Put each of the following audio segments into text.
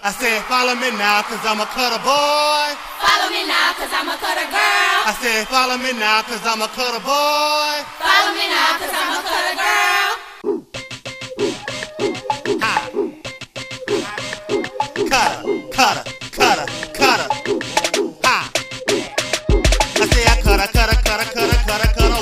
I said follow me now cause I'm a cutter boy. Follow me now cause I'm a cutter girl. I said follow me now cause I'm a cutter boy. Follow me now cause I'm a cutter girl. Ha. Cutter. Ha. I say I cutter,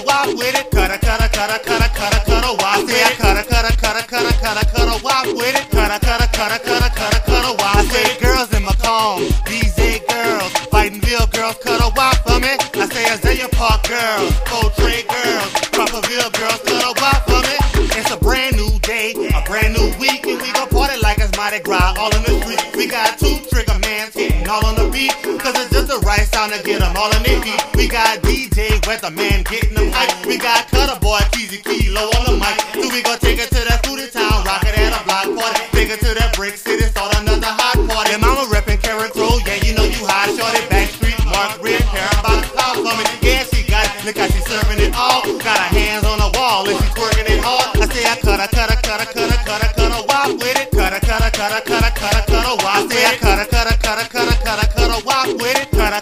walk with it. Cutter, walk. I say I cutter, walk with it. Cutter, walk. I say girls in my comb, BZ girls, Fightingville girls, cutter walk for me. I say Azalea Park girls, Coltrane girls, Crawfordville girls, cutter walk for me. It's a brand new day, a brand new week, and we gon' party like it's Mardi Gras all in the street. We got two trigger mans hitting all on the beat, cause it's just the right sound to get them all in their feet. We got DJ Weatherman getting them hype. We got Cutter Boy, Keezy Kilo on the mic. So we gon' take it to that Foodie Town, rock it at a block party. Take it to that Brick City, start another hot party. And mama reppin' Carrot Road, yeah, you know you hot. Shorty Backstreet, Mark Red, care about the pop for me. Yeah, she got it, look how she serving it all. Got her hands on the wall and she twerking it hard. I say I cutter, walk with it. Cutter, walk. I say I cutter, walk with it. Cutter,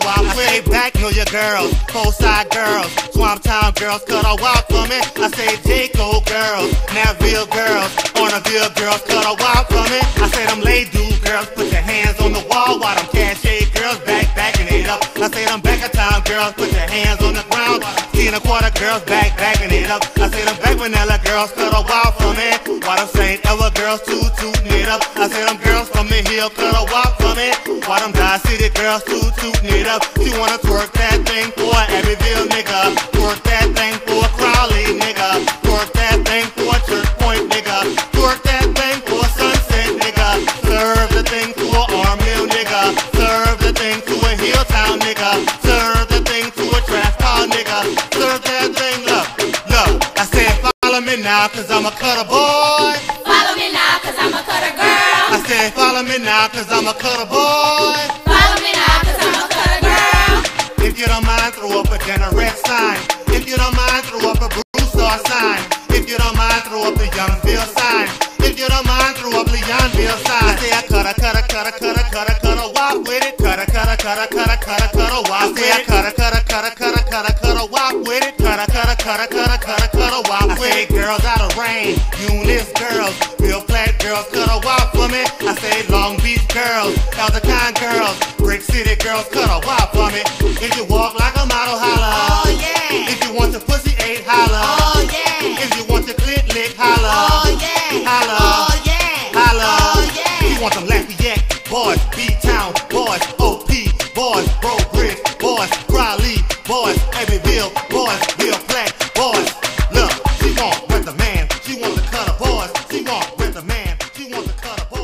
walk. I say back, know your girls, Cold Side girls, Swamp Town girls, cutter walk for me. I say Jaco girls, Naville girls, Ornaville girls, cutter walk for me. I say them lay dude girls, put your hands on the wall, while them Cache girls backing it up. I say them back of town girls, put your hands on the ground. Teen a quarter girls backing it up. I say them back vanilla girls, cutter walk for me. While them St. Ella girls tootin' it up. I say them girls from the hill, cutter walk for me. While them Dye City girls tootin' it up. She wanna twerk that thing for Abbeville nigga, twerk that thing for Crowley nigga, twerk that thing for Church Point nigga, twerk that thing for Sunset nigga, serve the thing for Armill nigga, serve the thing to a Hilltown nigga, serve the thing to a Trash Car nigga, serve that thing, look. I said follow me now cause I'm a cutter boy. Follow me now cause I'm a cutter girl. I said follow me now cause I'm a cutter boy. Follow me now cause I'm a cutter girl. If you don't mind, throw up a Generette sign. If you don't mind, throw up a Broussard sign. If you don't mind, throw up the Youngville sign. If you don't mind, throw up the Leonville sign. I say I cutter, walk with it. Cutter, walk. I say I cutter, walk with it. Cutter, walk. I say girls out of rain, Eunice girls, Real Platte girls, cutter walk for me. I say Long Beach girls, Elder Kind girls, Brick City girls, cutter walk for me. If you walk like a model, holla. Oh yeah. If you want your pussy ate, holla. Oh yeah. If you want your clit lick, holla. Oh yeah. Holla. Oh yeah. Holla. Oh yeah. You want them Lafayette boys, B-Town boys, OP boys, Bro Bridge boys, Crowley boys, Abbeville boys, Real Platte boys. Look, she want Weatherman, she want the cutter boys, she want Weatherman, she want the cutter boys.